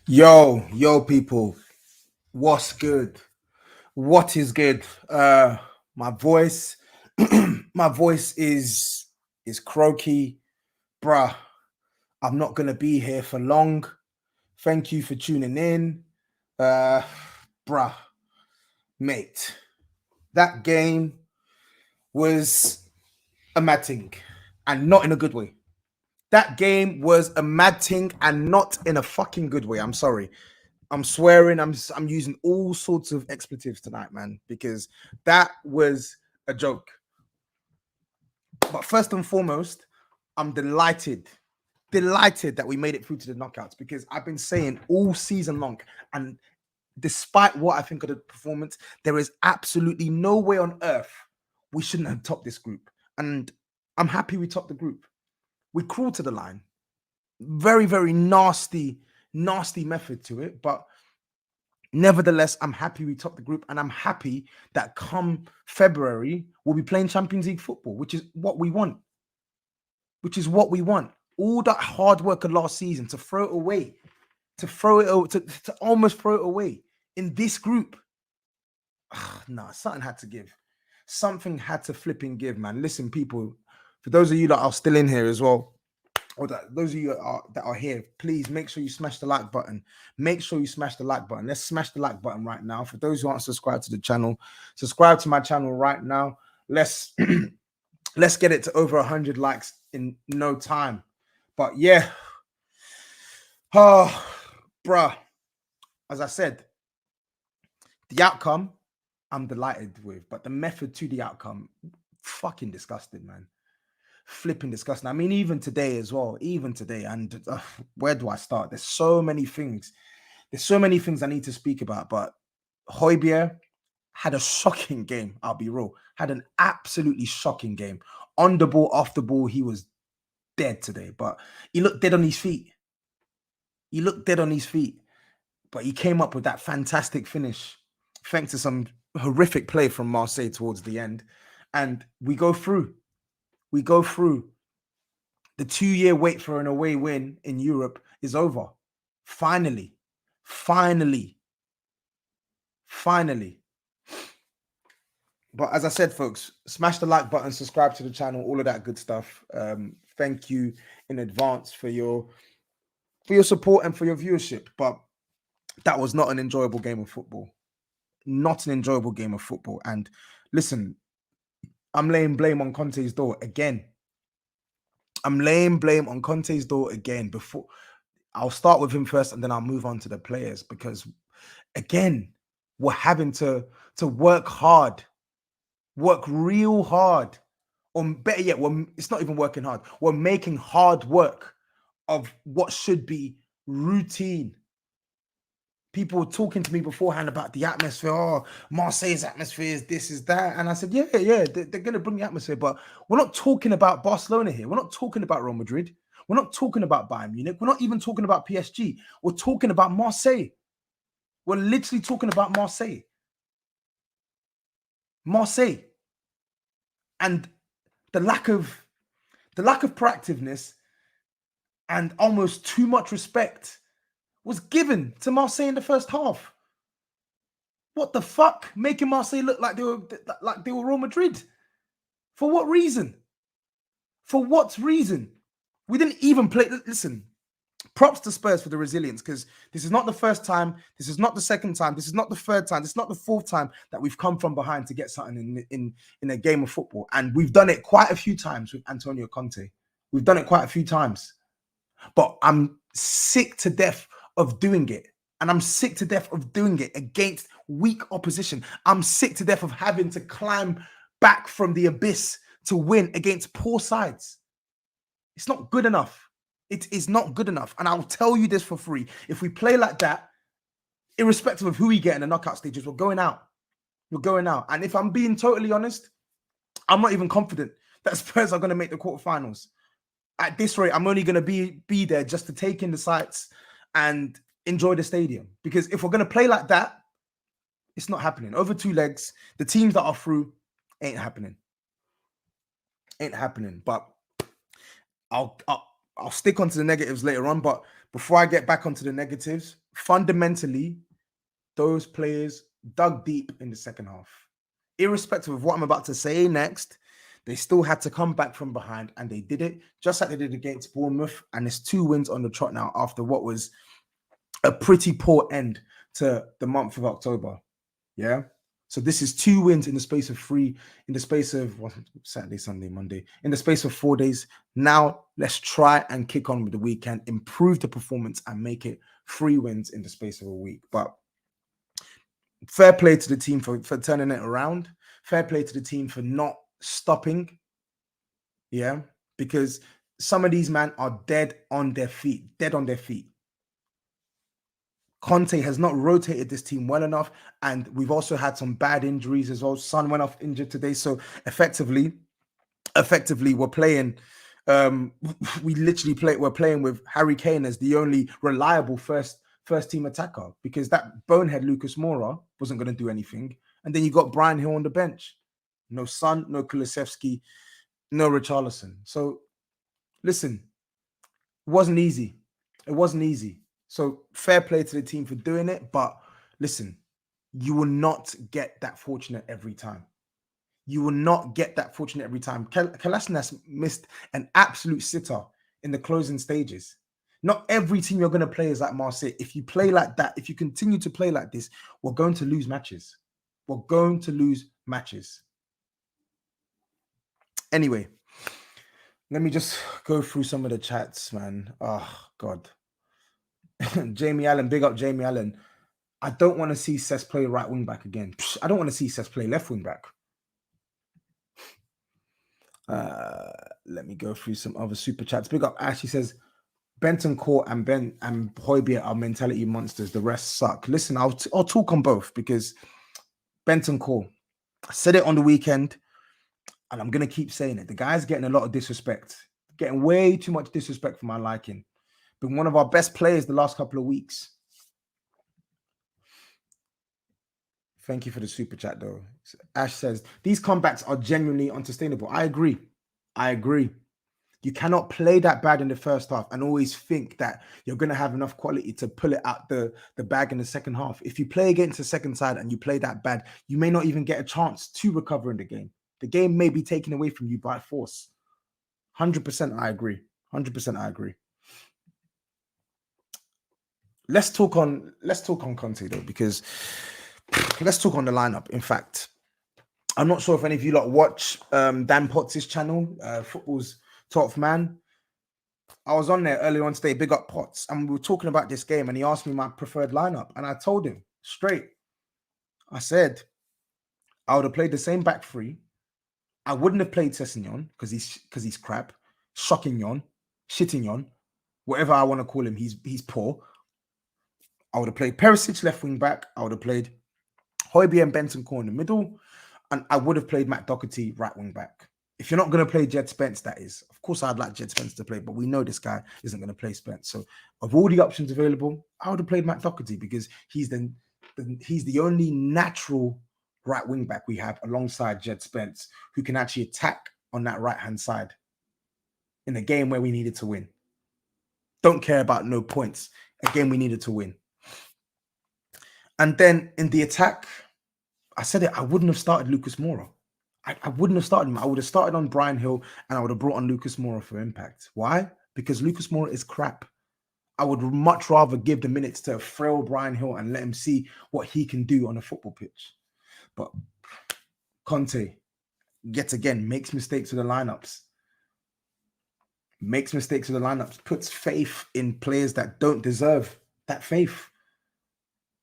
Yo, people, what's good? What is good? My voice, my voice is croaky, bruh. I'm not gonna be here for long. Thank you for tuning in, uh, bruh, mate. That game was a mad thing, and not in a good way. That game was a mad thing, and not in a fucking good way. I'm sorry. I'm swearing. I'm using all sorts of expletives tonight, man, because that was a joke. But first and foremost, I'm delighted that we made it through to the knockouts because I've been saying all season long, and despite what I think of the performance, there is absolutely no way on earth we shouldn't have topped this group. And I'm happy we topped the group. We crawled to the line. Very, very nasty method to it, but nevertheless, I'm happy we topped the group, and I'm happy that come February, we'll be playing Champions League football, which is what we want. All that hard work of last season to throw it away, to almost throw it away in this group. Nah, something had to give. Something had to flipping give, man. Listen, people, for those of you that are still in here as well, or those of you that are here, please make sure you smash the like button. Make sure you smash the like button. Let's smash the like button right now. For those who aren't subscribed to the channel, subscribe to my channel right now. Let's let's get it to over 100 likes in no time. But yeah, oh, bruh, as I said, the outcome I'm delighted with, but the method to the outcome, fucking disgusting, man. Flipping disgusting. I mean, even today as well, and where do I start? There's so many things I need to speak about, but Højbjerg had a shocking game. I'll be real, had an absolutely shocking game. On the ball, off the ball, he was dead today, but he looked dead on his feet. But he came up with that fantastic finish thanks to some horrific play from Marseille towards the end, and we go through. The 2-year wait for an away win in Europe is over. Finally. But as I said, folks, smash the like button, subscribe to the channel, all of that good stuff. Thank you in advance for your support and for your viewership. But that was not an enjoyable game of football. And listen, I'm laying blame on Conte's door again. Before I'll start with him first, and then I'll move on to the players, because again, we're having to work hard, work real hard, or better yet, it's not even working hard. We're making hard work of what should be routine. People were talking to me beforehand about the atmosphere. Oh, Marseille's atmosphere is this, is that. And I said, yeah, they're going to bring the atmosphere. But we're not talking about Barcelona here. We're not talking about Real Madrid. We're not talking about Bayern Munich. We're not even talking about PSG. We're talking about Marseille. We're literally talking about Marseille. And the lack of proactiveness and almost too much respect was given to Marseille in the first half. What the fuck? Making Marseille look like they were Real Madrid. For what reason? We didn't even play. Listen, props to Spurs for the resilience, because this is not the first time, this is not the second time, this is not the third time, this is not the fourth time that we've come from behind to get something in a game of football. And we've done it quite a few times with Antonio Conte. We've done it quite a few times. But I'm sick to death of doing it. And I'm sick to death of doing it against weak opposition. I'm sick to death of having to climb back from the abyss to win against poor sides. It's not good enough. It is not good enough. And I'll tell you this for free. If we play like that, irrespective of who we get in the knockout stages, we're going out. And if I'm being totally honest, I'm not even confident that Spurs are going to make the quarterfinals. At this rate, I'm only going to be there just to take in the sights and enjoy the stadium. Because if we're going to play like that, it's not happening. Over 2 legs, the teams that are through ain't happening. But I'll stick onto the negatives later on. But before I get back onto the negatives, fundamentally, those players dug deep in the second half. Irrespective of what I'm about to say next, they still had to come back from behind, and they did it just like they did against Bournemouth. And it's 2 wins on the trot now after what was a pretty poor end to the month of October. Yeah. So this is 2 wins in the space of Saturday, Sunday, Monday, in the space of 4 days. Now let's try and kick on with the weekend, improve the performance, and make it 3 wins in the space of a week. But fair play to the team for turning it around. Fair play to the team for not stopping. Yeah, because some of these men are dead on their feet. Conte has not rotated this team well enough, and we've also had some bad injuries as well. Son went off injured today, so effectively we're playing. We're playing with Harry Kane as the only reliable first team attacker, because that bonehead Lucas Moura wasn't going to do anything, and then you got Brian Hill on the bench. No Son, no Kulusevski, no Richarlison. So listen, it wasn't easy. So fair play to the team for doing it. But listen, you will not get that fortunate every time. Kolasinac missed an absolute sitter in the closing stages. Not every team you're going to play is like Marseille. If you play like that, if you continue to play like this, we're going to lose matches. Anyway, let me just go through some of the chats, man. Oh, God. Jamie Allen, big up Jamie Allen. I don't want to see Cess play right wing back again. I don't want to see Cess play left wing back. Let me go through some other super chats. Big up Ash. He says, Benton Court and Højbjerg are mentality monsters. The rest suck. Listen, I'll talk on both, because Benton Court, I said it on the weekend, and I'm going to keep saying it. The guy's getting a lot of disrespect. Getting way too much disrespect for my liking. Been one of our best players the last couple of weeks. Thank you for the super chat, though. Ash says, these comebacks are genuinely unsustainable. I agree. You cannot play that bad in the first half and always think that you're going to have enough quality to pull it out the bag in the second half. If you play against the second side and you play that bad, you may not even get a chance to recover in the game. The game may be taken away from you by force. 100% I agree. 100% I agree. Let's talk on Conte, though, because let's talk on the lineup. In fact, I'm not sure if any of you lot watch Dan Potts' channel, Football's 12th Man. I was on there earlier on today, big up Potts, and we were talking about this game, and he asked me my preferred lineup, and I told him straight. I said I would have played the same back three. I wouldn't have played Sessegnon because he's crap, Shockingnon, Shittingnon, whatever I want to call him. He's poor. I would have played Perisic left wing back. I would have played Højbjerg and Benton Core in the middle, and I would have played Matt Doherty right wing back. If you're not going to play Jed Spence, that is. Of course, I'd like Jed Spence to play, but we know this guy isn't going to play Spence. So of all the options available, I would have played Matt Doherty, because he's the only natural right wing back we have alongside Jed Spence, who can actually attack on that right-hand side in a game where we needed to win. Don't care about no points. A game we needed to win. And then in the attack, I said it, I wouldn't have started Lucas Moura. I wouldn't have started him. I would have started on Brian Hill, and I would have brought on Lucas Moura for impact. Why? Because Lucas Moura is crap. I would much rather give the minutes to a frail Brian Hill and let him see what he can do on a football pitch. But Conte, yet again, makes mistakes with the lineups. Puts faith in players that don't deserve that faith.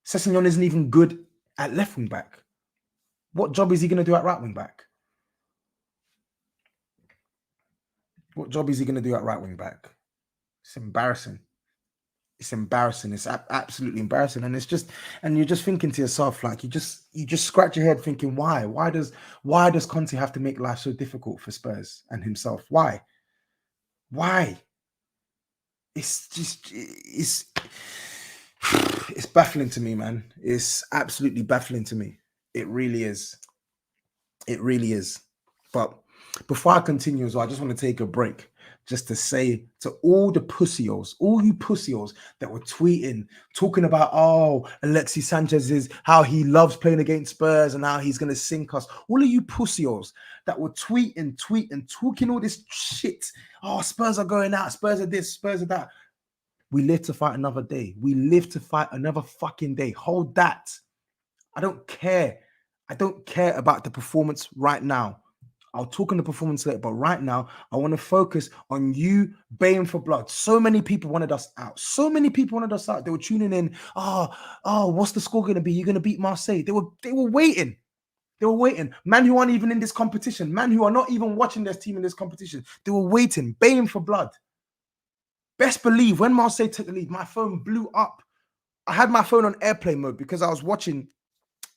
Sessegnon isn't even good at left wing back. What job is he going to do at right wing back? It's embarrassing. It's absolutely embarrassing. And you're just thinking to yourself, like, you just scratch your head thinking, why? Why does Conte have to make life so difficult for Spurs and himself? Why? It's baffling to me, man. It's absolutely baffling to me. It really is. But before I continue as well, I just want to take a break just to say to all the pussios, all you pussios that were tweeting, talking about, oh, Alexis Sanchez is how he loves playing against Spurs and how he's going to sink us. All of you pussios that were tweeting, talking all this shit. Oh, Spurs are going out. Spurs are this, Spurs are that. We live to fight another day. We live to fight another fucking day. Hold that. I don't care. I don't care about the performance right now. I'll talk on the performance later, but right now, I want to focus on you baying for blood. So many people wanted us out. So many people wanted us out. They were tuning in. Oh, what's the score going to be? You're going to beat Marseille. They were waiting. They were waiting. Man who aren't even in this competition. Man who are not even watching their team in this competition. They were waiting, baying for blood. Best believe when Marseille took the lead, my phone blew up. I had my phone on airplane mode because I was watching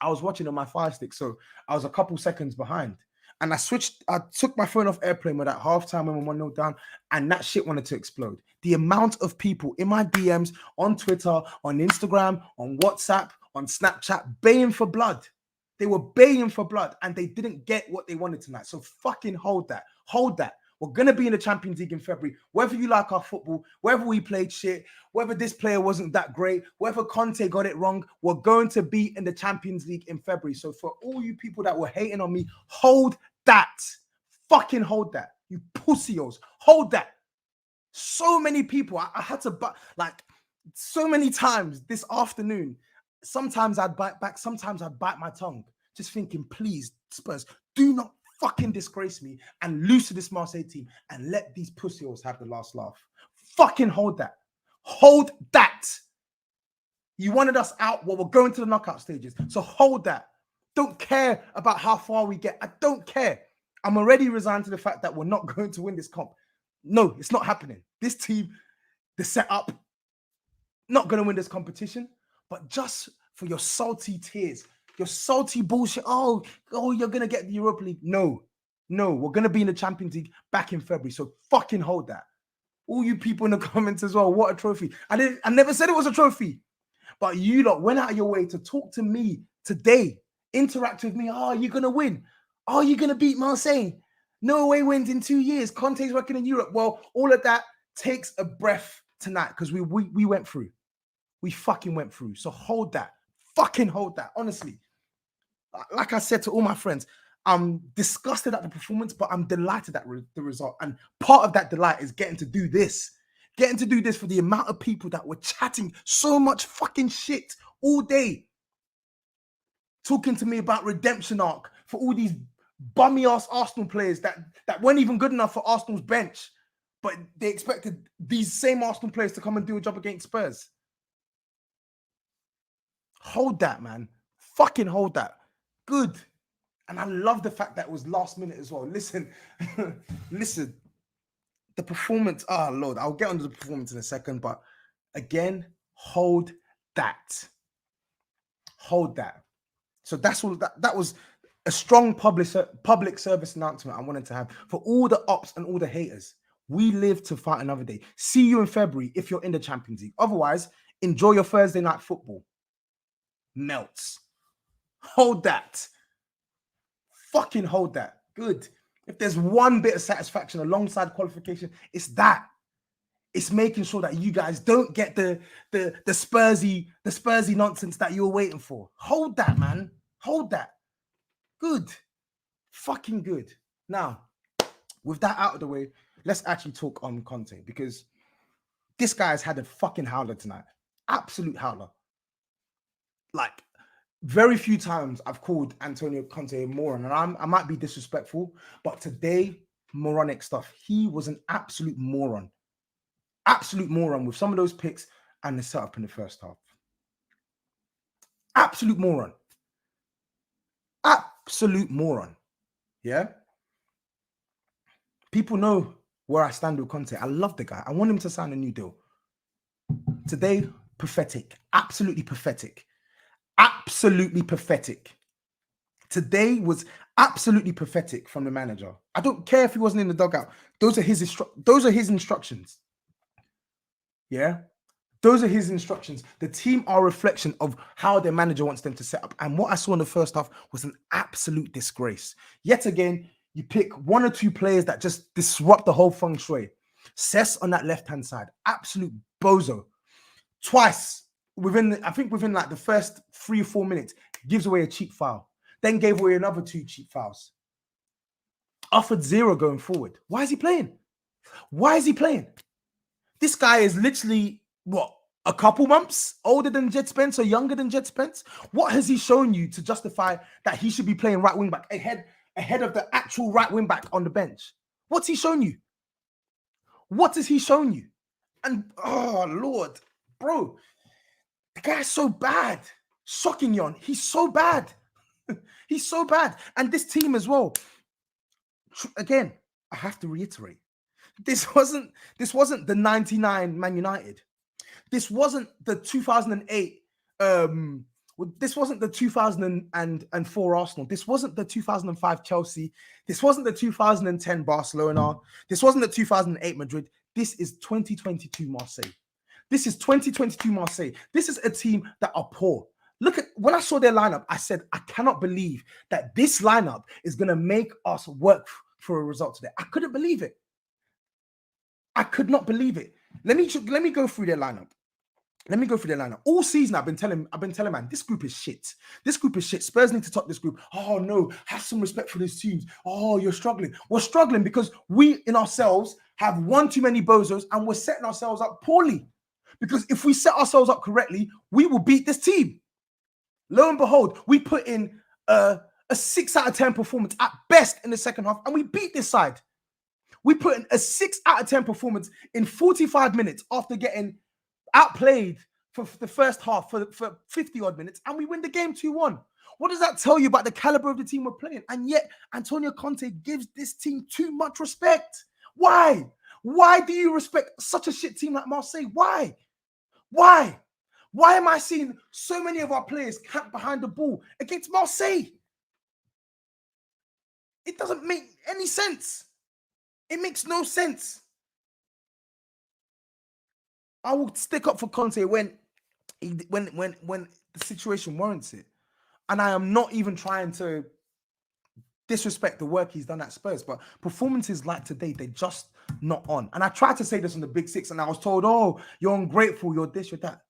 on my Fire Stick, so I was a couple seconds behind. And I took my phone off airplane mode at halftime when we were 1-0 down, and that shit wanted to explode. The amount of people in my DMs, on Twitter, on Instagram, on WhatsApp, on Snapchat, baying for blood. They were baying for blood, and they didn't get what they wanted tonight. So fucking hold that. Hold that. We're going to be in the Champions League in February. Whether you like our football, whether we played shit, whether this player wasn't that great, whether Conte got it wrong, we're going to be in the Champions League in February. So for all you people that were hating on me, hold that. Fucking hold that. You pussios. Hold that. So many people, I had to, like, so many times this afternoon, sometimes I'd bite back, sometimes I'd bite my tongue, just thinking, please, Spurs, do not fucking disgrace me and lose to this Marseille team and let these pussies have the last laugh. Fucking hold that. Hold that. You wanted us out. Well, we're going to the knockout stages. So hold that. Don't care about how far we get. I don't care. I'm already resigned to the fact that we're not going to win this comp. No, it's not happening. This team, the setup, not going to win this competition. But just for your salty tears, your salty bullshit. Oh, you're going to get the Europa League. No, we're going to be in the Champions League back in February. So fucking hold that. All you people in the comments as well, what a trophy. I never said it was a trophy. But you lot went out of your way to talk to me today, interact with me. Oh, you're going to win. Oh, you're going to beat Marseille. No away wins in 2 years. Conte's working in Europe. Well, all of that takes a breath tonight because we went through. We fucking went through. So hold that. Fucking hold that. Honestly. Like I said to all my friends, I'm disgusted at the performance, but I'm delighted at the result. And part of that delight is getting to do this. Getting to do this for the amount of people that were chatting so much fucking shit all day. Talking to me about redemption arc for all these bummy-ass Arsenal players that weren't even good enough for Arsenal's bench. But they expected these same Arsenal players to come and do a job against Spurs. Hold that, man. Fucking hold that. Good. And I love the fact that it was last minute as well. Listen, listen. The performance, oh Lord, I'll get onto the performance in a second, but again, hold that. Hold that. So that's all that was a strong public service announcement I wanted to have for all the ops and all the haters. We live to fight another day. See you in February if you're in the Champions League. Otherwise, enjoy your Thursday night football. Melts. Hold that. Fucking hold that. Good. If there's one bit of satisfaction alongside qualification, it's that. It's making sure that you guys don't get the Spursy nonsense that you're waiting for. Hold that, man. Hold that. Good. Fucking good. Now, with that out of the way, let's actually talk on Conte because this guy has had a fucking howler tonight. Absolute howler. Like, very few times I've called Antonio Conte a moron, and I might be disrespectful, but today, moronic stuff. He was an absolute moron. Absolute moron with some of those picks and the setup in the first half. Absolute moron. Absolute moron. Yeah? People know where I stand with Conte. I love the guy. I want him to sign a new deal. Today, pathetic. Absolutely pathetic. Absolutely pathetic. Today was absolutely pathetic from the manager. I don't care if he wasn't in the dugout. Those are his instructions. Yeah? Those are his instructions. The team are a reflection of how their manager wants them to set up. And what I saw in the first half was an absolute disgrace. Yet again, you pick one or two players that just disrupt the whole feng shui. Cess on that left-hand side, absolute bozo. Twice within like the first 3 or 4 minutes, gives away a cheap foul. Then gave away another 2 cheap fouls. Offered 0 going forward. Why is he playing? Why is he playing? This guy is literally, what, a couple months older than Jed Spence or younger than Jed Spence? What has he shown you to justify that he should be playing right wing back ahead of the actual right wing back on the bench? What's he shown you? What has he shown you? And, oh, Lord, bro, the guy's so bad. Shocking, Yon. He's so bad. He's so bad. And this team as well. Again, I have to reiterate, this wasn't the 99 Man United. This wasn't the 2008. This wasn't the 2004 Arsenal. This wasn't the 2005 Chelsea. This wasn't the 2010 Barcelona. This wasn't the 2008 Madrid. This is 2022 Marseille. This is 2022 Marseille. This is a team that are poor. Look at, when I saw their lineup, I said, I cannot believe that this lineup is going to make us work for a result today. I couldn't believe it. I could not believe it. Let me go through their lineup. Let me go through their lineup. All season, I've been telling man, this group is shit. This group is shit. Spurs need to top this group. Oh no, have some respect for these teams. Oh, you're struggling. We're struggling because we in ourselves have one too many bozos and we're setting ourselves up poorly. Because if we set ourselves up correctly, we will beat this team. Lo and behold, we put in a 6 out of 10 performance at best in the second half, and we beat this side. We put in a 6 out of 10 performance in 45 minutes after getting outplayed for the first half for 50 odd minutes, and we win the game 2-1. What does that tell you about the caliber of the team we're playing? And yet, Antonio Conte gives this team too much respect. Why? Why do you respect such a shit team like Marseille? Why? Why? Why am I seeing so many of our players camp behind the ball against Marseille? It doesn't make any sense. It makes no sense. I will stick up for Conte when the situation warrants it. And I am not even trying to disrespect the work he's done at Spurs, but performances like today, they're just not on. And I tried to say this on the Big Six, and I was told, oh, you're ungrateful, you're this, you're that.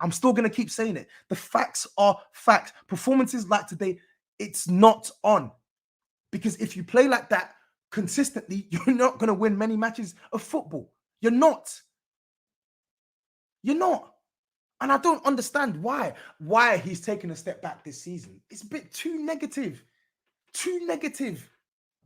I'm still going to keep saying it. The facts are fact. Performances like today, it's not on. Because if you play like that consistently, you're not going to win many matches of football. You're not. You're not. And I don't understand why he's taken a step back this season. It's a bit too negative. Too negative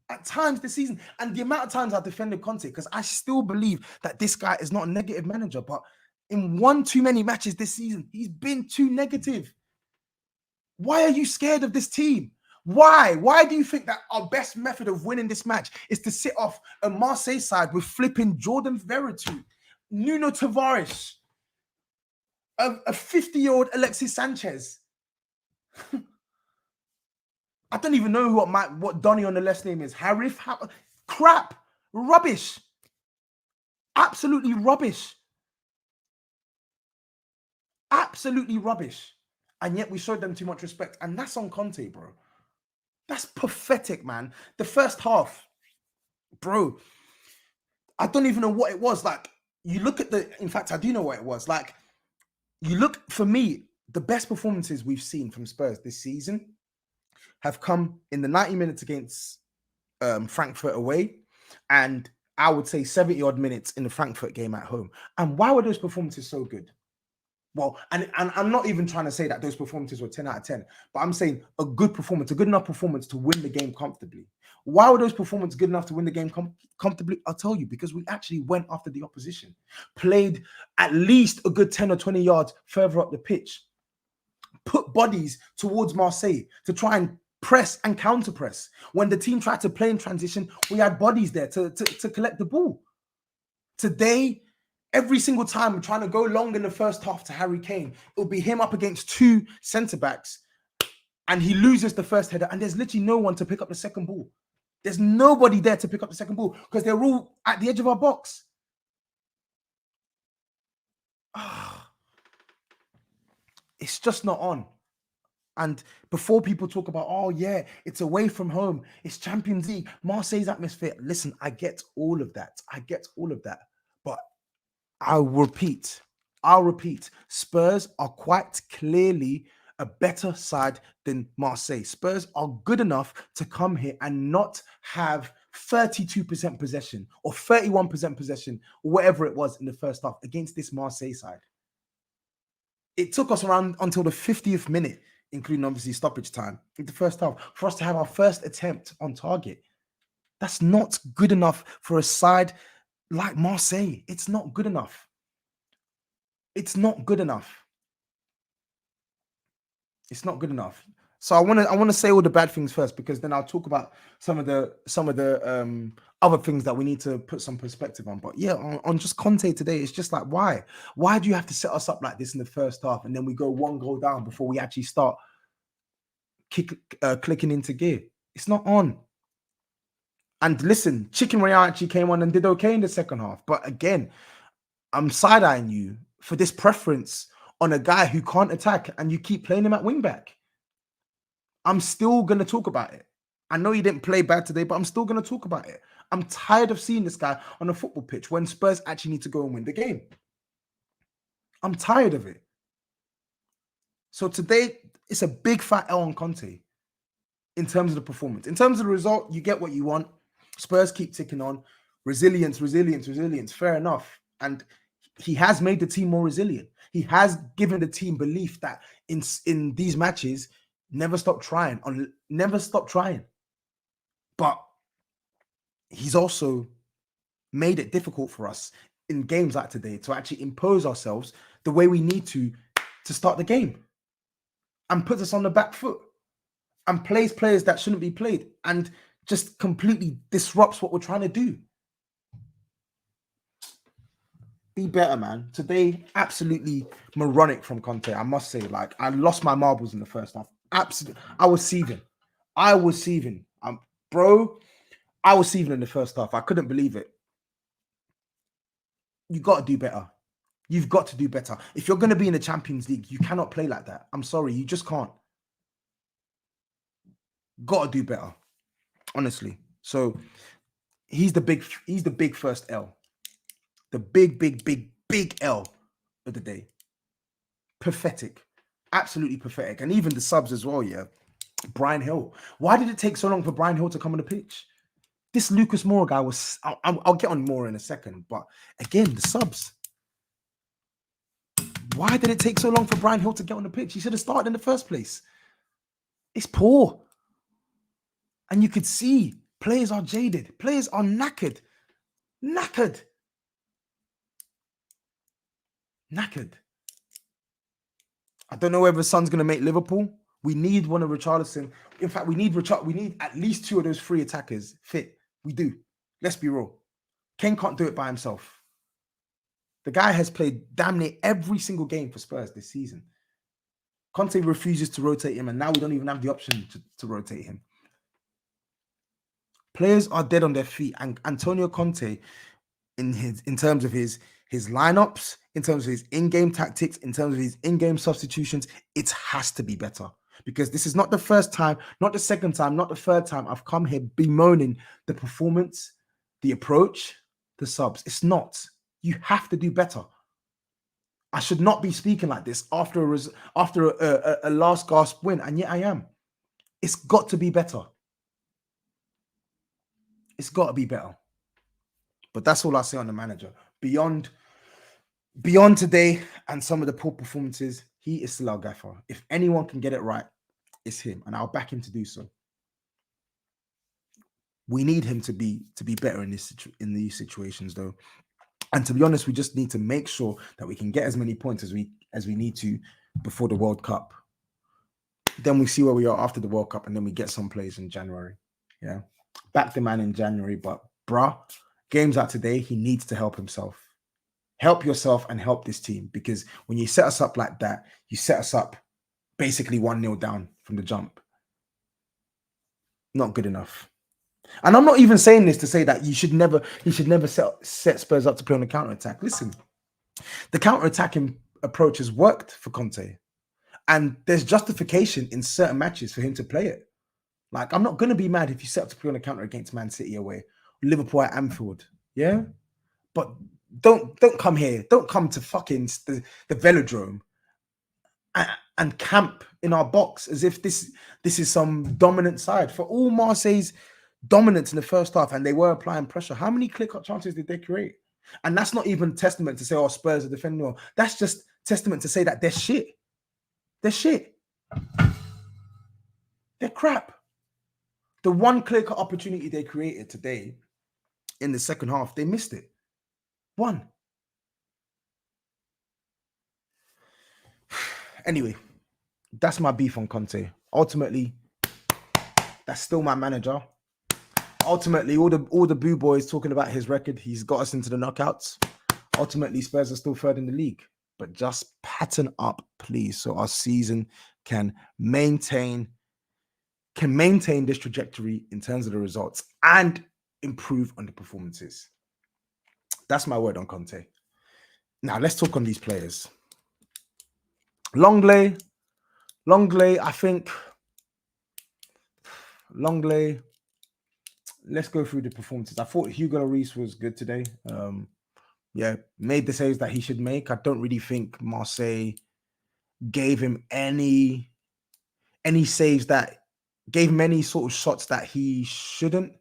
at times this season. And the amount of times I defended Conte, because I still believe that this guy is not a negative manager, but in one too many matches this season, he's been too negative. Why are you scared of this team? Why? Why do you think that our best method of winning this match is to sit off a Marseille side with flipping Jordan Verretou, Nuno Tavares, a 50-year-old Alexis Sanchez? I don't even know what Donny on the left's name is. Harif? Crap. Rubbish. Absolutely rubbish. Absolutely rubbish. And yet we showed them too much respect. And that's on Conte, bro. That's pathetic, man. The first half, bro, I don't even know what it was. Like, you look at in fact, I do know what it was. Like, you look, for me, the best performances we've seen from Spurs this season have come in the 90 minutes against Frankfurt away, and I would say 70 odd minutes in the Frankfurt game at home. And why were those performances so good? Well, and I'm not even trying to say that those performances were 10 out of 10, but I'm saying a good performance, a good enough performance to win the game comfortably. Why were those performances good enough to win the game comfortably? I'll tell you, because we actually went after the opposition, played at least a good 10 or 20 yards further up the pitch, put bodies towards Marseille to try and press and counter press. When the team tried to play in transition, we had bodies there to collect the ball. Today, every single time we're trying to go long in the first half to Harry Kane, it'll be him up against 2 centre-backs, and he loses the first header, and there's literally no one to pick up the second ball. There's nobody there to pick up the second ball because they're all at the edge of our box. It's just not on. And before people talk about, oh yeah, it's away from home, it's Champions League, Marseille's atmosphere. Listen, I get all of that. But I'll repeat, Spurs are quite clearly a better side than Marseille. Spurs are good enough to come here and not have 32% possession or 31% possession, or whatever it was in the first half against this Marseille side. It took us around until the 50th minute, including obviously stoppage time in the first half, for us to have our first attempt on target. That's not good enough for a side like Marseille. It's not good enough. It's not good enough. It's not good enough. So I want to say all the bad things first, because then I'll talk about some of the other things that we need to put some perspective on. But yeah, on just Conte today, it's just like, why do you have to set us up like this in the first half, and then we go one goal down before we actually start clicking into gear? It's not on. And listen, Chicken Royale actually came on and did okay in the second half. But again, I'm side-eyeing you for this preference on a guy who can't attack, and you keep playing him at wing back. I'm still going to talk about it. I know he didn't play bad today, but I'm still going to talk about it. I'm tired of seeing this guy on a football pitch when Spurs actually need to go and win the game. I'm tired of it. So today, it's a big fat L on Conte in terms of the performance. In terms of the result, you get what you want. Spurs keep ticking on. Resilience. Fair enough. And he has made the team more resilient. He has given the team belief that in these matches, never stop trying. But he's also made it difficult for us in games like today to actually impose ourselves the way we need to start the game, and puts us on the back foot and plays players that shouldn't be played, and just completely disrupts what we're trying to do. Be better, man. Today, absolutely moronic from Conte, I must say. Like, I lost my marbles in the first half. Absolutely. I was seething. Bro, I was seething in the first half. I couldn't believe it. You got to do better. You've got to do better. If you're going to be in the Champions League, you cannot play like that. I'm sorry. You just can't. Got to do better. Honestly. So he's the big first L. The big L of the day. Pathetic. Absolutely pathetic. And even the subs as well, yeah. Brian Hill. Why did it take so long for Brian Hill to come on the pitch? This Lucas Moura guy was... I'll get on more in a second. But again, the subs. Why did it take so long for Brian Hill to get on the pitch? He should have started in the first place. It's poor. And you could see players are jaded. Players are knackered. Knackered. I don't know whether Son's going to make Liverpool. We need one of Richarlison. In fact, we need at least two of those three attackers fit. We do. Let's be real. Kane can't do it by himself. The guy has played damn near every single game for Spurs this season. Conte refuses to rotate him, and now we don't even have the option to rotate him. Players are dead on their feet, and Antonio Conte, in terms of his lineups, in terms of his in-game tactics, in terms of his in-game substitutions, it has to be better. Because this is not the first time, not the second time, not the third time I've come here bemoaning the performance, the approach, the subs. It's not. You have to do better. I should not be speaking like this after a last gasp win, and yet I am. It's got to be better. It's got to be better. But that's all I say on the manager. Beyond today and some of the poor performances, he is still our gaffer. If anyone can get it right, it's him, and I'll back him to do so. We need him to be better in these situations, though. And to be honest, we just need to make sure that we can get as many points as we need to before the World Cup. Then we see where we are after the World Cup, and then we get some plays in January. Yeah, back the man in January. But bruh, games like today, he needs to help himself. Help yourself and help this team, because when you set us up like that, you set us up basically 1-0 down from the jump. Not good enough. And I'm not even saying this to say that he should never set Spurs up to play on the counter-attack. Listen, the counter-attacking approach has worked for Conte. And there's justification in certain matches for him to play it. Like, I'm not going to be mad if you set up to play on a counter against Man City away, Liverpool at Anfield. Yeah. But don't come here. Don't come to fucking the velodrome and camp in our box as if this is some dominant side. For all Marseille's dominance in the first half, and they were applying pressure, how many clear-cut chances did they create? And that's not even testament to say, oh, Spurs are defending well. That's just testament to say that they're shit. They're shit. They're crap. The one clear-cut opportunity they created today in the second half, they missed it. One. Anyway, that's my beef on Conte. Ultimately, that's still my manager. Ultimately, all the boo boys talking about his record, he's got us into the knockouts. Ultimately, Spurs are still third in the league. But just pattern up, please, so our season can maintain this trajectory in terms of the results and improve on the performances. That's my word on Conte. Now, let's talk on these players. Longley, I think Longley, let's go through the performances. I thought Hugo Lloris was good today. Yeah, made the saves that he should make. I don't really think Marseille gave him any saves that gave him any sort of shots that he shouldn't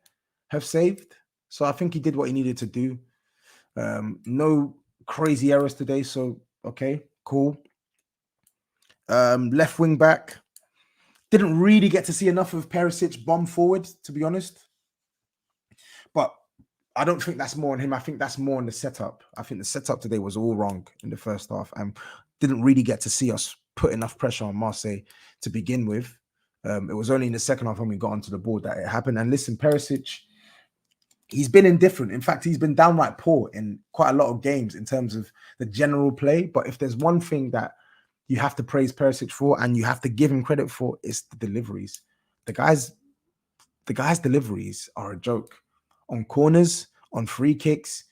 have saved. So I think he did what he needed to do. No crazy errors today. So, okay, cool. Left wing back. Didn't really get to see enough of Perisic bomb forward, to be honest. But I don't think that's more on him. I think that's more on the setup. I think the setup today was all wrong in the first half and didn't really get to see us put enough pressure on Marseille to begin with. It was only in the second half when we got onto the board that it happened. And listen, Perisic, he's been indifferent. In fact, he's been downright poor in quite a lot of games in terms of the general play. But if there's one thing that you have to praise Perisic for and you have to give him credit for, it's the deliveries. The guy's deliveries are a joke. On corners, on free kicks,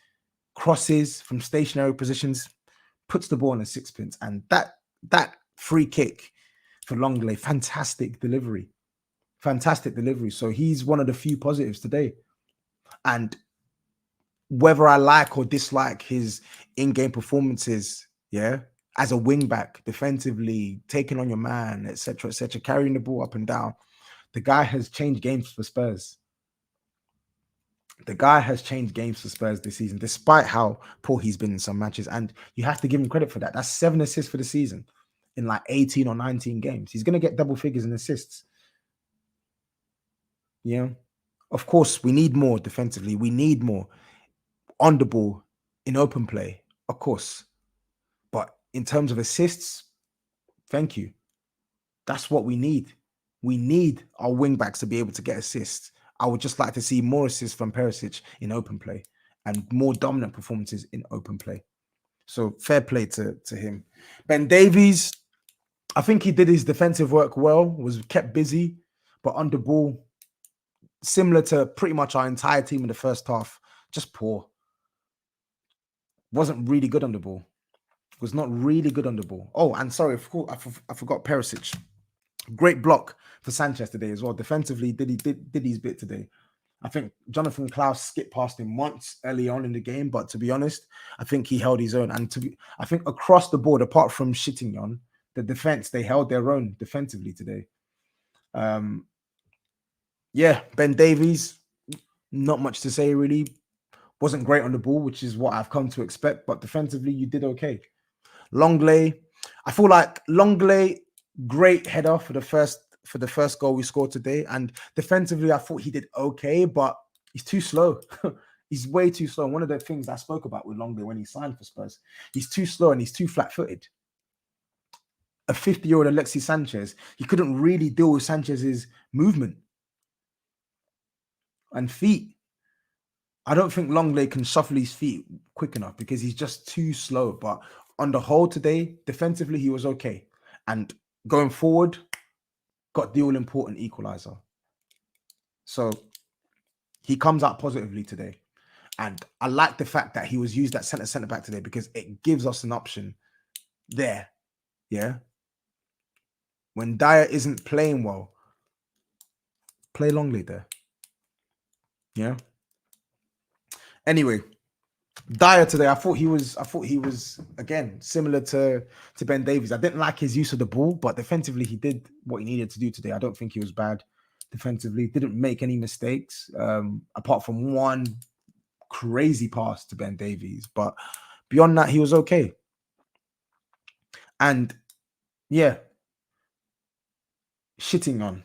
crosses from stationary positions, puts the ball on a sixpence. And that free kick for Longley, fantastic delivery. Fantastic delivery. So he's one of the few positives today. And whether I like or dislike his in-game performances, yeah, as a wing-back, defensively, taking on your man, etc., carrying the ball up and down, the guy has changed games for Spurs. The guy has changed games for Spurs this season, despite how poor he's been in some matches. And you have to give him credit for that. That's 7 assists for the season in like 18 or 19 games. He's going to get double figures in assists. Yeah. Of course, we need more defensively. We need more on the ball in open play, of course. But in terms of assists, thank you. That's what we need. We need our wing backs to be able to get assists. I would just like to see more assists from Perisic in open play and more dominant performances in open play. So fair play to him. Ben Davies, I think he did his defensive work well, was kept busy, but on the ball, similar to pretty much our entire team in the first half, just poor. Wasn't really good on the ball. Was not really good on the ball. Oh, and sorry, I forgot Perisic. Great block for Sanchez today as well. Defensively, did his bit today. I think Jonathan Klaus skipped past him once early on in the game, but to be honest, I think he held his own. And I think across the board, apart from Shittington, the defense, they held their own defensively today. Yeah, Ben Davies, not much to say really. Wasn't great on the ball, which is what I've come to expect, but defensively, you did okay. Longley, I feel like Longley, great header for the first goal we scored today. And defensively, I thought he did okay, but he's too slow. He's way too slow. One of the things I spoke about with Longley when he signed for Spurs, he's too slow and he's too flat-footed. A 50-year-old Alexis Sanchez, he couldn't really deal with Sanchez's movement and feet. I don't think Longley can shuffle his feet quick enough because he's just too slow. But on the whole today, defensively, he was okay. And going forward, got the all-important equalizer. So he comes out positively today. And I like the fact that he was used at centre-back today because it gives us an option there. Yeah. When Dyer isn't playing well, play Longley there. Yeah. Anyway, Dyer today, I thought he was again similar to Ben Davies. I didn't like his use of the ball, but defensively he did what he needed to do today. I don't think he was bad defensively. Didn't make any mistakes, apart from one crazy pass to Ben Davies. But beyond that, he was okay. And yeah, shitting on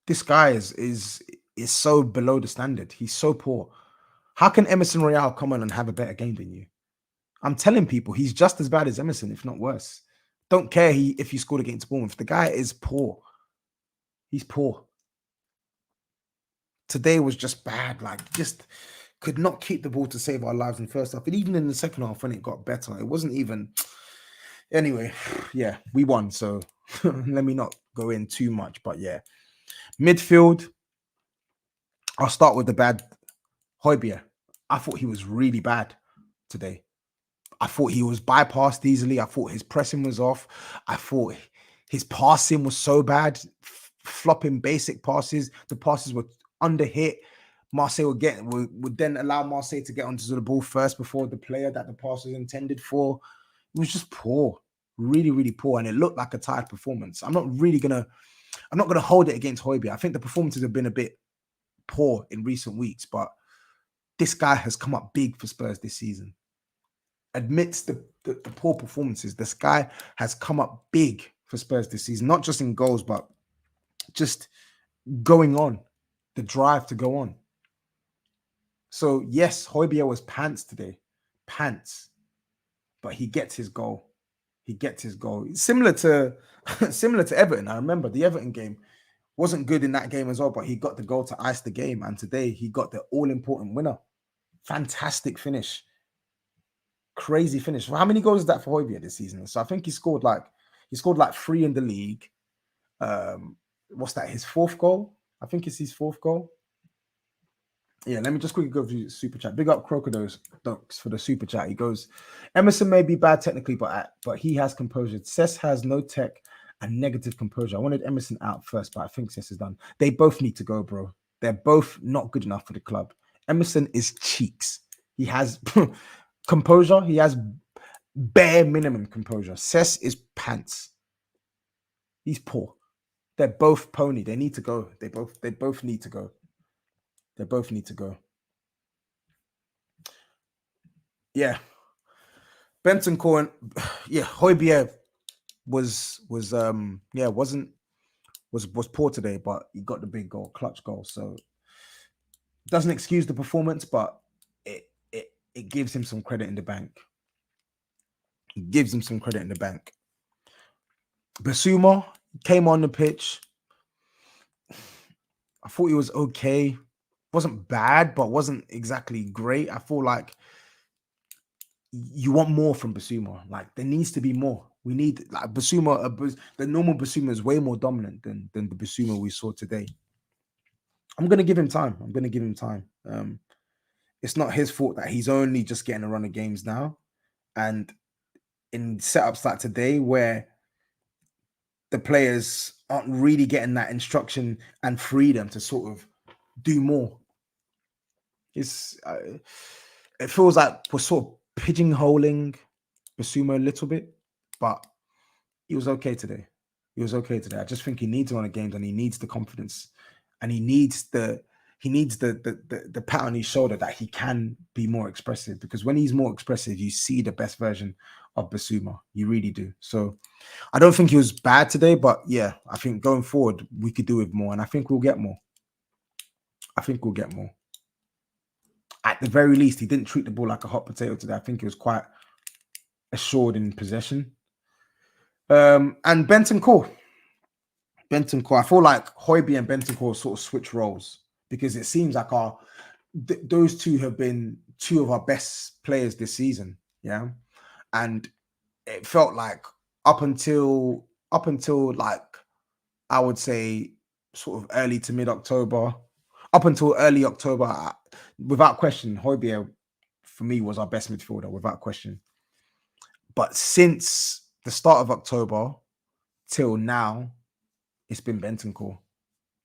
this guy is so below the standard. He's so poor. How can Emerson Royale come on and have a better game than you? I'm telling people he's just as bad as Emerson, if not worse. Don't care if he scored against Bournemouth. The guy is poor. He's poor. Today was just bad. Like, just could not keep the ball to save our lives in the first half. And even in the second half, when it got better, it wasn't even. Anyway, yeah, we won. So let me not go in too much. But yeah, midfield. I'll start with the bad. Højbjerg. I thought he was really bad today. I thought he was bypassed easily. I thought his pressing was off. I thought his passing was so bad, flopping basic passes. The passes were under hit. Marseille would then allow Marseille to get onto the ball first before the player that the pass was intended for. It was just poor, really, really poor, and it looked like a tired performance. I'm not gonna hold it against Højbjerg. I think the performances have been a bit poor in recent weeks, but this guy has come up big for Spurs this season. Amidst the poor performances, this guy has come up big for Spurs this season, not just in goals, but just going on, the drive to go on. So yes, Højbjerg was pants today, pants, but he gets his goal. He gets his goal. Similar to Everton. I remember the Everton game wasn't good in that game as well, but he got the goal to ice the game. And today he got the all-important winner. Fantastic finish. Crazy finish. Well, how many goals is that for Højbjerg this season? So I think he scored like 3 in the league. What's that? His 4th goal? I think it's his 4th goal. Yeah, let me just quickly go through super chat. Big up Crocodiles Dunks for the super chat. He goes, Emerson may be bad technically, but he has composure. Cess has no tech and negative composure. I wanted Emerson out first, but I think Cess is done. They both need to go, bro. They're both not good enough for the club. Emerson is cheeks. He has composure. He has bare minimum composure. Cess is pants. He's poor. They're both pony. They need to go. They both need to go. They both need to go. Yeah. Benton Cohen, yeah, Højbjerg was poor today, but he got the big goal, clutch goal. So doesn't excuse the performance, but it gives him some credit in the bank. It gives him some credit in the bank. Basuma came on the pitch. I thought he was okay. Wasn't bad, but wasn't exactly great. I feel like you want more from Basuma. Like, there needs to be more. We need, like, Basuma. The normal Basuma is way more dominant than the Basuma we saw today. I'm gonna give him time. It's not his fault that he's only just getting a run of games now, and in setups like today where the players aren't really getting that instruction and freedom to sort of do more. It feels like we're sort of pigeonholing Basuma a little bit, but he was okay today. I just think he needs to run a game, and he needs the confidence, and he needs the pat on his shoulder that he can be more expressive, because when he's more expressive, you see the best version of Basuma. You really do. So I don't think he was bad today, but yeah, I think going forward we could do with more, and I think we'll get more. At the very least, he didn't treat the ball like a hot potato today. I think he was quite assured in possession. And Bentancur. I feel like Højbjerg and Bentancur sort of switch roles, because it seems like those two have been two of our best players this season. Yeah. And it felt like up until like, I would say sort of early to mid-October, up until early October, without question, Højbjerg for me was our best midfielder, without question. But since the start of October, till now, it's been Bentancur.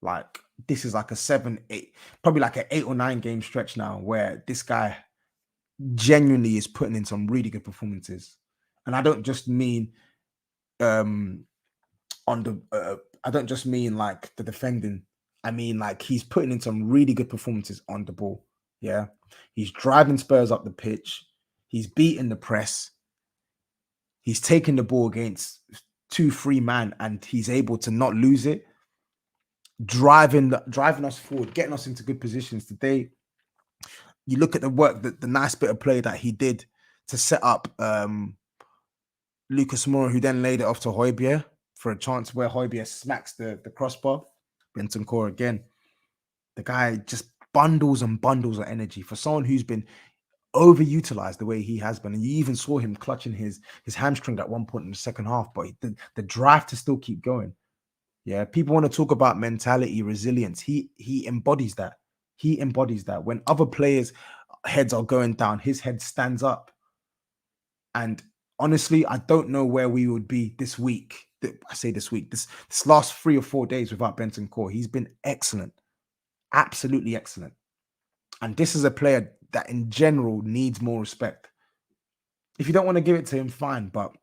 Like this is like a 7, 8, probably like an 8 or 9 game stretch now where this guy genuinely is putting in some really good performances. And I don't just mean um on the I don't just mean like the defending. I mean like he's putting in some really good performances on the ball. Yeah. He's driving Spurs up the pitch. He's beating the press. He's taking the ball against 2, 3 man and he's able to not lose it. Driving us forward, getting us into good positions today. You look at the work, the nice bit of play that he did to set up Lucas Moura, who then laid it off to Højbjerg for a chance where Højbjerg smacks the crossbar. Bentancur again. The guy just bundles and bundles of energy for someone who's been overutilized the way he has been. And you even saw him clutching his hamstring at one point in the second half, but the drive to still keep going. Yeah, people want to talk about mentality, resilience. He embodies that. He embodies that. When other players' heads are going down, his head stands up. And honestly, I don't know where we would be this week. I say this week, this last 3 or 4 days without Bentancur. He's been excellent, absolutely excellent. And this is a player that, in general, needs more respect. If you don't want to give it to him, fine, but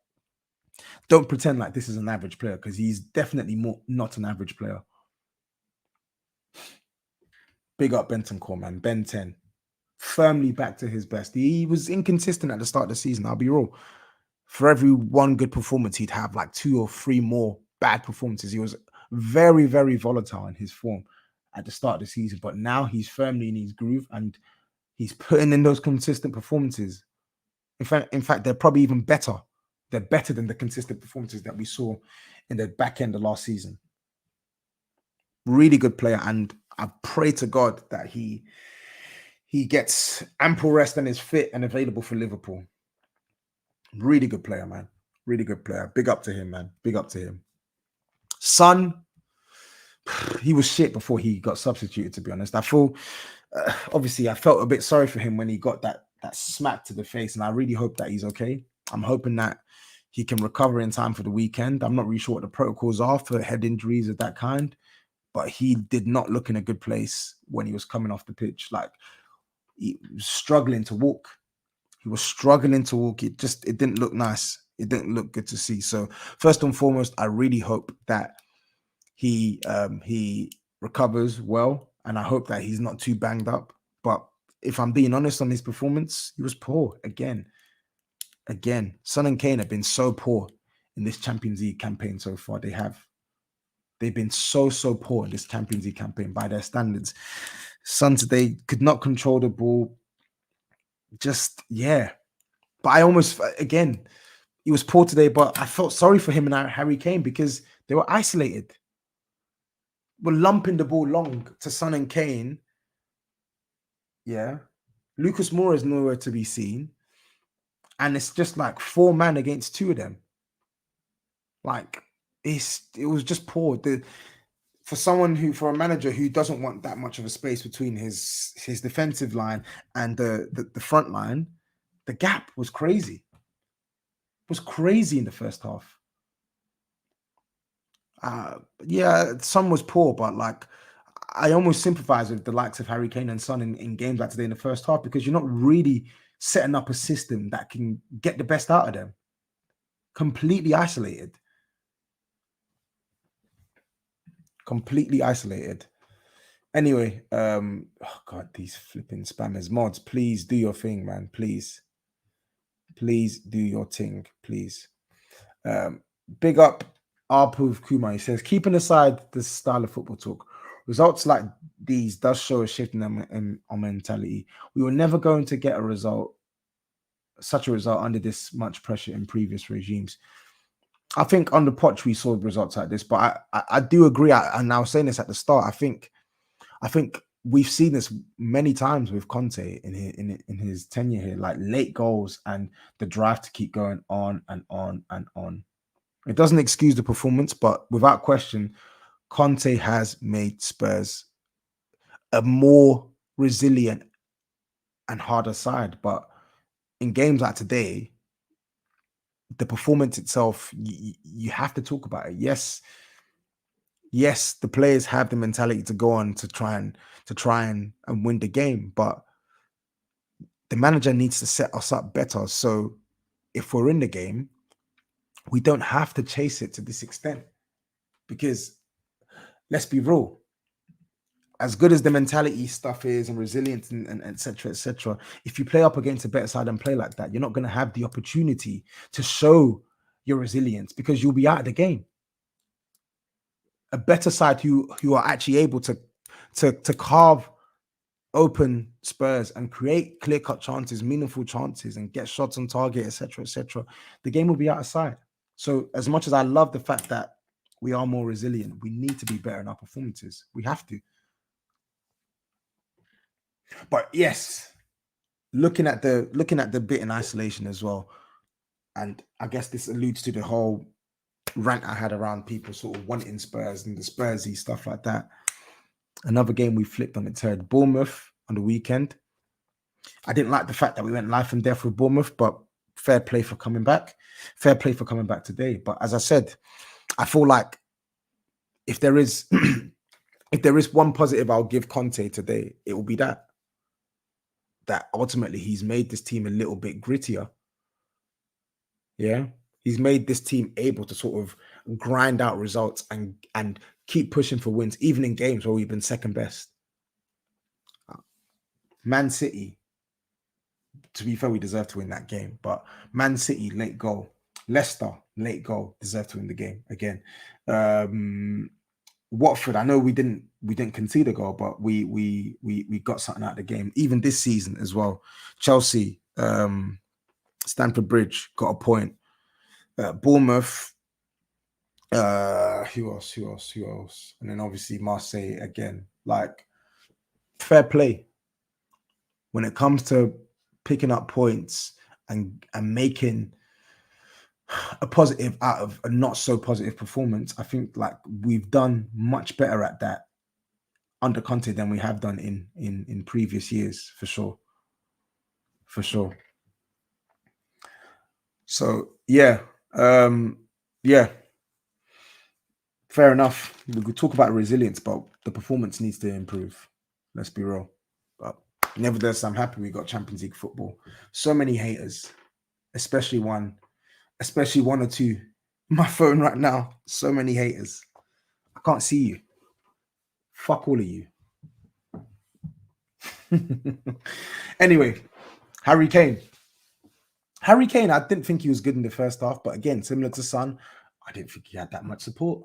don't pretend like this is an average player because he's definitely not an average player. Big up Bentancur, man. Ben 10. Firmly back to his best. He was inconsistent at the start of the season. I'll be real. For every one good performance, he'd have like 2 or 3 more bad performances. He was very, very volatile in his form at the start of the season. But now he's firmly in his groove and he's putting in those consistent performances. In fact, they're probably even better. They're better than the consistent performances that we saw in the back end of last season. Really good player, and I pray to God that he gets ample rest and is fit and available for Liverpool. Really good player, man. Really good player. Big up to him, man. Big up to him. Son, he was shit before he got substituted, to be honest. I feel, obviously, I felt a bit sorry for him when he got that smack to the face, and I really hope that he's okay. I'm hoping that he can recover in time for the weekend. I'm not really sure what the protocols are for head injuries of that kind, but he did not look in a good place when he was coming off the pitch. Like, he was struggling to walk. He was struggling to walk. It didn't look nice. It didn't look good to see. So first and foremost, I really hope that he recovers well, and I hope that he's not too banged up. But if I'm being honest on his performance, he was poor again. Son and Kane have been so poor in this Champions League campaign so far. They've been so poor in this Champions League campaign by their standards. Son today could not control the ball. Just, yeah. But I almost, again, he was poor today, but I felt sorry for him and Harry Kane because they were isolated. We're lumping the ball long to Son and Kane. Yeah. Lucas Moura is nowhere to be seen. And it's just like 4 men against 2 of them. Like, it was just poor. For a manager who doesn't want that much of a space between his defensive line and the front line, the gap was crazy. It was crazy in the first half. Yeah, Son was poor, but like I almost sympathize with the likes of Harry Kane and Son in games like today in the first half because you're not really setting up a system that can get the best out of them. Completely isolated. Anyway, oh God, these flipping spammers. Mods, please do your thing, man. Please do your thing, please. Big up Arpuv Kumar. He says, keeping aside this style of football talk, results like these does show a shift in our mentality. We were never going to get such a result under this much pressure in previous regimes. I think under Poch we saw results like this, but I do agree. And I was saying this at the start. I think we've seen this many times with Conte in his tenure here, like late goals and the drive to keep going on and on and on. It doesn't excuse the performance, but without question, Conte has made Spurs a more resilient and harder side. But in games like today, the performance itself, you have to talk about it. Yes, the players have the mentality to go on to try and win the game, but the manager needs to set us up better. So if we're in the game, we don't have to chase it to this extent. Because let's be real, as good as the mentality stuff is and resilience and et cetera, if you play up against a better side and play like that, you're not going to have the opportunity to show your resilience because you'll be out of the game. A better side who are actually able to carve open Spurs and create clear-cut chances, meaningful chances, and get shots on target, etc., the game will be out of sight. So as much as I love the fact that we are more resilient, we need to be better in our performances. We have to. But yes, looking at the bit in isolation as well, and I guess this alludes to the whole rant I had around people sort of wanting Spurs and the Spursy stuff like that. Another game we flipped on its head, Bournemouth on the weekend. I didn't like the fact that we went life and death with Bournemouth, but fair play for coming back. Fair play for coming back today. But as I said, I feel like if there is if there is one positive I'll give Conte today, it will be that ultimately he's made this team a little bit grittier. Yeah. He's made this team able to sort of grind out results and keep pushing for wins, even in games where we've been second best. Man City, to be fair, we deserve to win that game. But Man City, late goal. Leicester, late goal, deserve to win the game again. Watford, I know we didn't concede a goal, but we got something out of the game. Even this season as well. Chelsea, Stamford Bridge got a point. Bournemouth, who else? And then obviously Marseille again. Like, fair play. When it comes to picking up points and making a positive out of a not so positive performance, I think like we've done much better at that under Conte than we have done in previous years, for sure. For sure. So yeah. Yeah. Fair enough. We could talk about resilience, but the performance needs to improve. Let's be real. But nevertheless, I'm happy we got Champions League football. So many haters, especially one or two. My phone right now, so many haters. I can't see you. Fuck all of you. Anyway, Harry Kane. I didn't think he was good in the first half, but again, similar to Son, I didn't think he had that much support.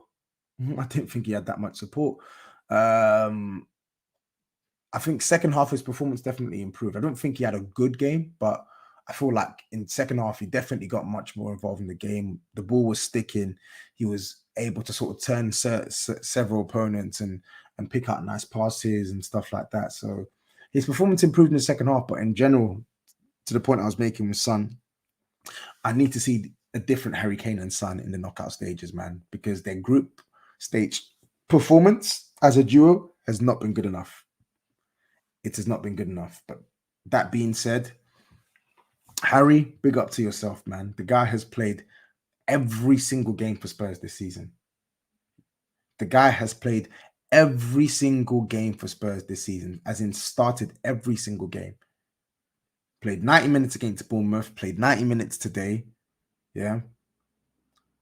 I think second half his performance definitely improved. I don't think he had a good game, but I feel like in second half he definitely got much more involved in the game. The ball was sticking. He was able to sort of turn several opponents and pick out nice passes and stuff like that. So his performance improved in the second half, but in general, to the point I was making with Son, I need to see a different Harry Kane and Son in the knockout stages, man, because their group stage performance as a duo has not been good enough. It has not been good enough. But that being said, Harry, big up to yourself, man. The guy has played every single game for Spurs this season. The guy has played every single game for Spurs this season, as in started every single game. Played 90 minutes against Bournemouth, played 90 minutes today. Yeah.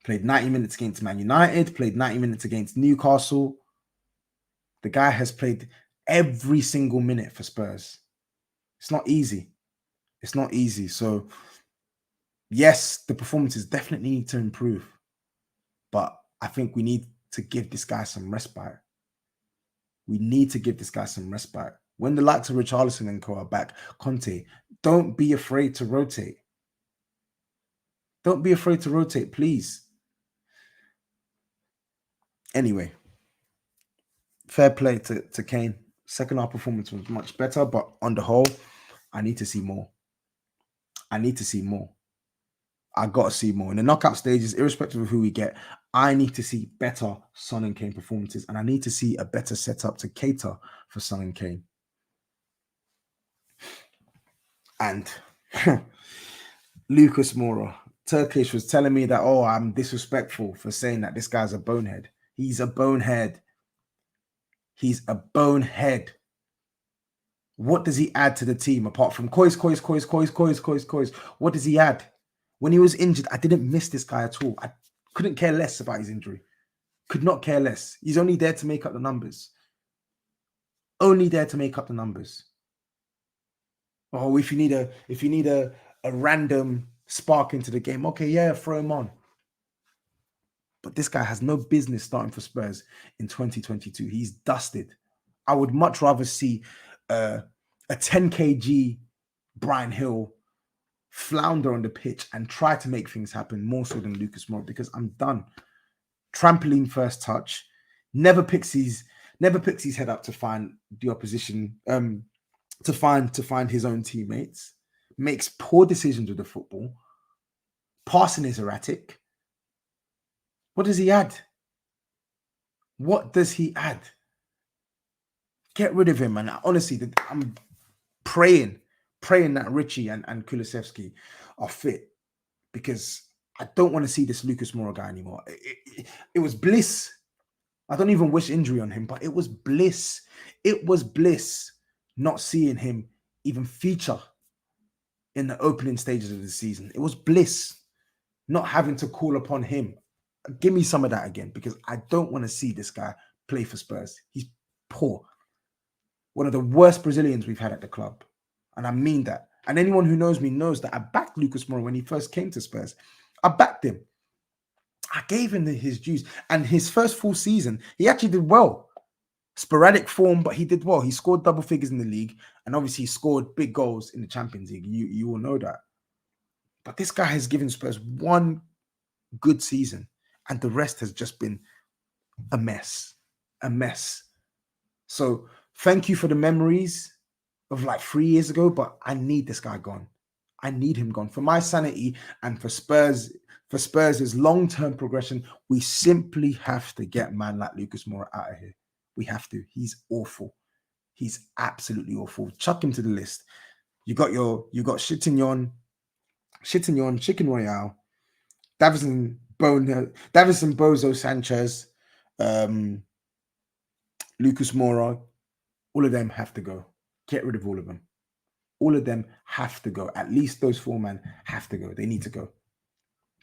Played 90 minutes against Man United, played 90 minutes against Newcastle. The guy has played every single minute for Spurs. It's not easy. It's not easy. So, yes, the performances definitely need to improve. But I think we need to give this guy some respite. We need to give this guy some respite. When the likes of Richarlison and co are back, Conte, don't be afraid to rotate. Don't be afraid to rotate, please. Anyway, fair play to Kane. Second half performance was much better, but on the whole, I need to see more. I got to see more. In the knockout stages, irrespective of who we get, I need to see better Son and Kane performances, and I need to see a better setup to cater for Son and Kane. And Lucas Moura, Turkish was telling me that, oh, I'm disrespectful for saying that this guy's a bonehead. He's a bonehead. He's a bonehead. What does he add to the team apart from Kois? What does he add? When he was injured, I didn't miss this guy at all. I couldn't care less about his injury. Could not care less. He's only there to make up the numbers. Only there to make up the numbers. Oh, if you need a random spark into the game, okay, yeah, throw him on. But this guy has no business starting for Spurs in 2022. He's dusted. I would much rather see a 10 kg Brian Hill flounder on the pitch and try to make things happen more so than Lucas Moura, because I'm done. Trampoline first touch, never picks his head up to find the opposition, to find his own teammates, makes poor decisions with the football, passing is erratic. What does he add? What does he add? Get rid of him, and honestly, I'm praying that Richie and Kulusevski are fit, because I don't want to see this Lucas Moura guy anymore. It was bliss. I don't even wish injury on him, but it was bliss. It was bliss not seeing him even feature in the opening stages of the season. It was bliss not having to call upon him. Give me some of that again, because I don't want to see this guy play for Spurs. He's poor. One of the worst Brazilians we've had at the club. And I mean that. And anyone who knows me knows that I backed Lucas Moura when he first came to Spurs. I backed him. I gave him his dues. And his first full season, he actually did well. Sporadic form, but he did well. He scored double figures in the league. And obviously he scored big goals in the Champions League. You all know that. But this guy has given Spurs one good season. And the rest has just been a mess. A mess. So thank you for the memories of like 3 years ago, but I need this guy gone. I need him gone. For my sanity and for Spurs' long-term progression, we simply have to get man like Lucas Moura out of here. We have to. He's awful. He's absolutely awful. Chuck him to the list. You got Chicken Royale, Davison Bozo Sanchez, Lucas Moura. All of them have to go. Get rid of all of them. All of them have to go. At least those four men have to go. They need to go.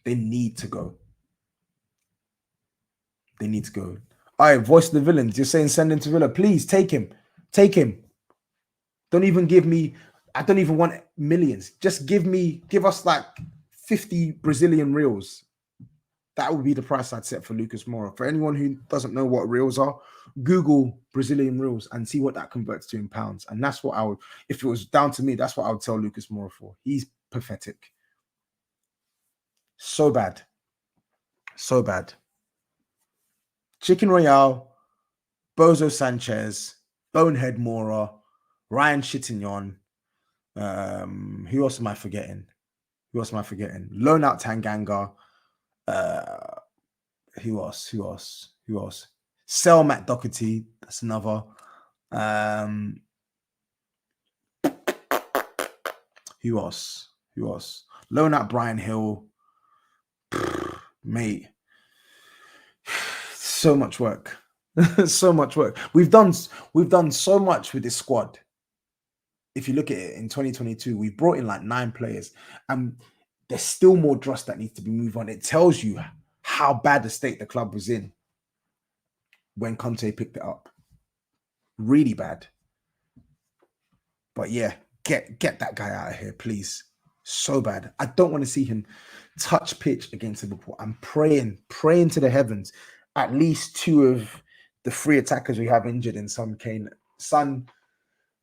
They need to go. They need to go. All right, voice of the villains. You're saying send him to Villa. Please take him. Take him. Don't even give me, I don't even want millions. Just give us like 50 Brazilian reals. That would be the price I'd set for Lucas Moura. For anyone who doesn't know what reals are, Google Brazilian reals and see what that converts to in pounds. And that's what I would, if it was down to me, that's what I would tell Lucas Moura for. He's pathetic. So bad. So bad. Chicken Royale, Bozo Sanchez, Bonehead Moura, Ryan Chitignon. Who else am I forgetting? Loan out Tanganga. Who else? Sell Matt Doherty. That's another. Who else? Loan out Brian Hill. Mate. So much work. So much work. We've done so much with this squad. If you look at it in 2022, we've brought in like 9 players, and there's still more dross that needs to be moved on. It tells you how bad the state the club was in when Conte picked it up. Really bad. But yeah, get that guy out of here, please. So bad. I don't want to see him touch pitch against Liverpool. I'm praying to the heavens. At least 2 of the 3 attackers we have injured in Son,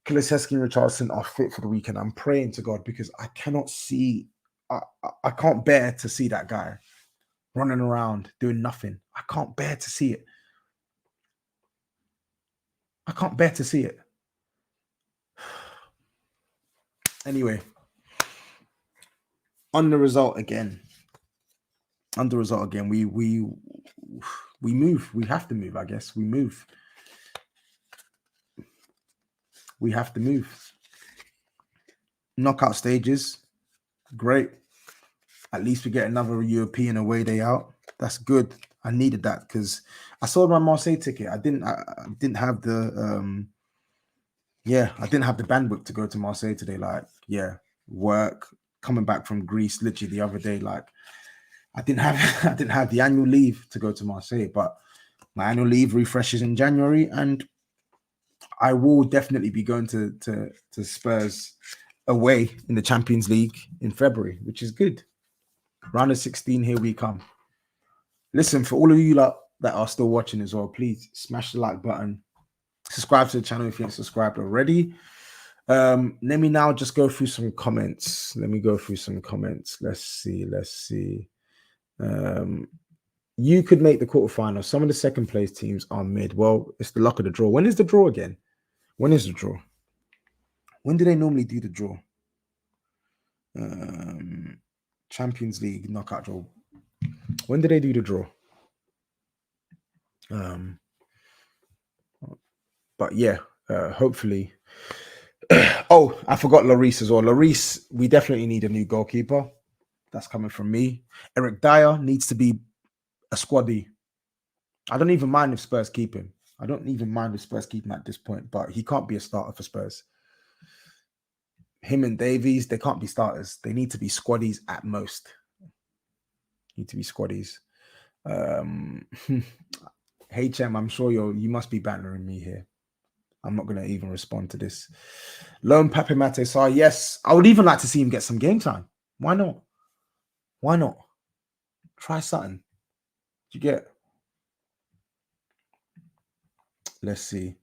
Kulusevski and Richarlison are fit for the weekend. I'm praying to God, because I cannot see, I can't bear to see that guy running around doing nothing. I can't bear to see it. I can't bear to see it. Anyway, on the result again, we move. We have to move, I guess. We move. We have to move. Knockout stages, great. At least we get another European away day out. That's good. I needed that because I sold my Marseille ticket. I didn't have the I didn't have the bandwidth to go to Marseille today. Like, work, coming back from Greece literally the other day. Like, I didn't have the annual leave to go to Marseille, but my annual leave refreshes in January, and I will definitely be going to Spurs away in the Champions League in February, which is good. Round of 16, here we come. Listen, for all of you that are still watching as well, please smash the like button. Subscribe to the channel if you haven't subscribed already. Let me now just go through some comments. Let's see. You could make the quarterfinals. Some of the second place teams are mid. Well, it's the luck of the draw. When is the draw again? When is the draw? When do they normally do the draw? Champions League knockout draw. When do they do the draw? But yeah, hopefully. Oh, I forgot Lloris as well. Lloris, we definitely need a new goalkeeper. That's coming from me. Eric Dyer needs to be a squaddy. I don't even mind if Spurs keep him. I don't even mind if Spurs keep him at this point, but he can't be a starter for Spurs. Him and Davies, they can't be starters. They need to be squaddies at most. HM, I'm sure you must be bantering me here. I'm not going to even respond to this. Lone Pape Mate Sar, yes, I would even like to see him get some game time. Why not? Try something. You get. Let's see.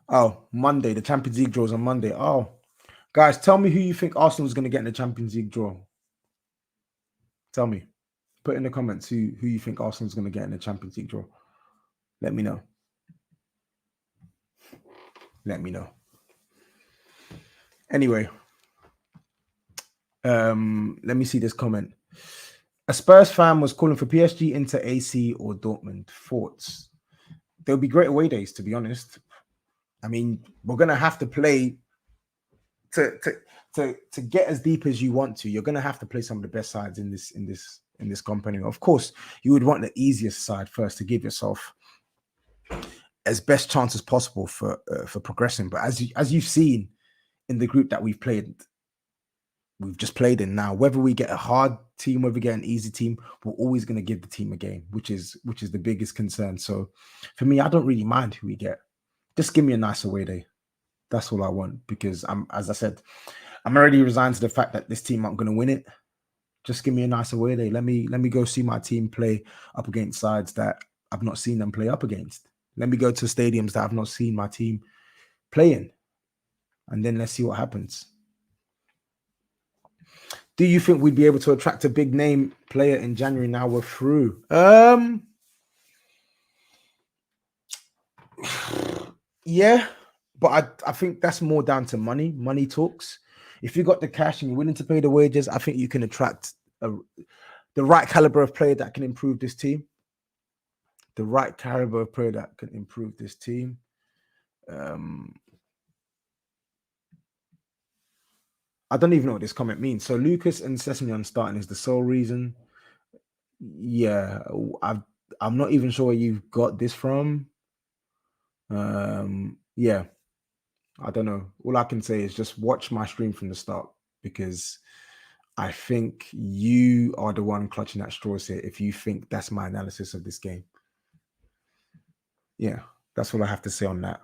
Oh, Monday. The Champions League draws on Monday. Oh, guys, tell me who you think Arsenal is going to get in the Champions League draw. Tell me. Put in the comments who you think Arsenal is going to get in the Champions League draw. Let me know. Anyway, let me see this comment. A Spurs fan was calling for PSG into AC or Dortmund. Thoughts? There'll be great away days, to be honest. I mean, we're gonna have to play to get as deep as you want to. You're gonna have to play some of the best sides in this company. Of course, you would want the easiest side first to give yourself as best chance as possible for progressing. But as you've seen in the group that we've just played in now, whether we get a hard team, whether we get an easy team, we're always going to give the team a game, which is the biggest concern. So for me, I don't really mind who we get. Just give me a nice away day. That's all I want, because as I said, I'm already resigned to the fact that this team aren't going to win it. Just give me a nice away day. Let me go see my team play up against sides that I've not seen them play up against. Let me go to stadiums that I've not seen my team playing, and then let's see what happens. Do you think we'd be able to attract a big name player in January now we're through? Yeah, but I think that's more down to money. Money talks. If you got the cash and you're willing to pay the wages, I think you can attract the right caliber of player that can improve this team. I don't even know what this comment means. So Lucas and Sessignon starting is the sole reason. Yeah, I'm not even sure where you've got this from. Yeah, I don't know. All I can say is just watch my stream from the start, because I think you are the one clutching at straws here if you think that's my analysis of this game. Yeah, that's all I have to say on that.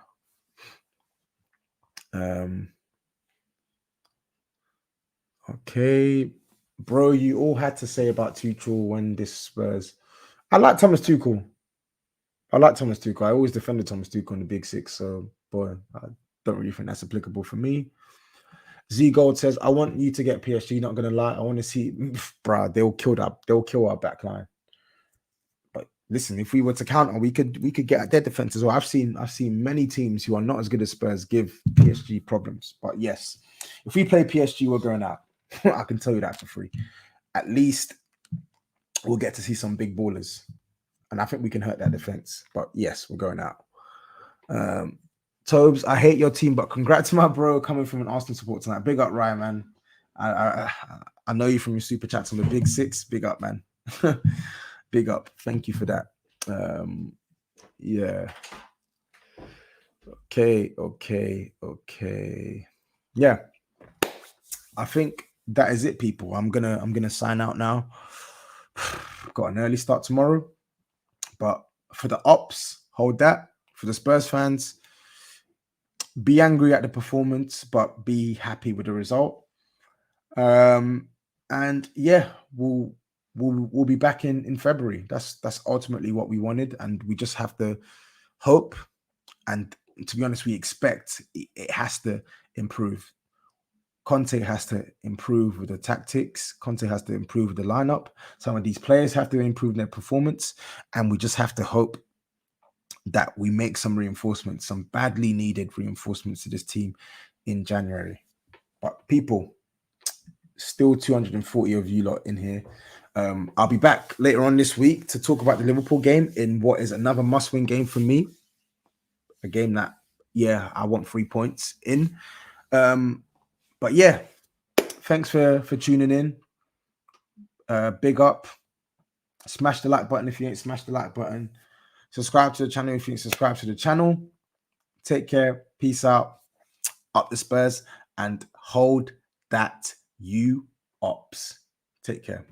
Okay, bro, you all had to say about Tuchel when this Spurs. I like Thomas Tuchel. I always defended Thomas Tuchel in the Big Six, so boy, I don't really think that's applicable for me. Z Gold says, I want you to get PSG, not gonna lie. I want to see, bruh, they'll kill our back line. But listen, if we were to counter, we could get at their defense as well. I've seen many teams who are not as good as Spurs give PSG problems. But yes, if we play PSG, we're going out. I can tell you that for free. At least we'll get to see some big ballers. And I think we can hurt that defense. But yes, we're going out. Tobs, I hate your team, but congrats to my bro coming from an Arsenal support tonight. Big up, Ryan, man. I know you from your super chats on the Big Six. Big up, man. Big up. Thank you for that. Yeah. Okay. Yeah. I think that is it, people. I'm gonna sign out now. Got an early start tomorrow. But for the ops, hold that. For the Spurs fans, be angry at the performance, but be happy with the result. And yeah, we'll be back in February. That's ultimately what we wanted, and we just have to hope. And to be honest, we expect it has to improve. Conte has to improve with the tactics. Conte has to improve with the lineup. Some of these players have to improve their performance, and we just have to hope that we make some reinforcements, some badly needed reinforcements to this team in January. But people, still 240 of you lot in here. I'll be back later on this week to talk about the Liverpool game in what is another must-win game for me. A game that, yeah, I want 3 points in. But yeah, thanks for tuning in. Big up. Smash the like button if you ain't smashed the like button. Subscribe to the channel if you ain't subscribed to the channel. Take care. Peace out. Up the Spurs and hold that you ops. Take care.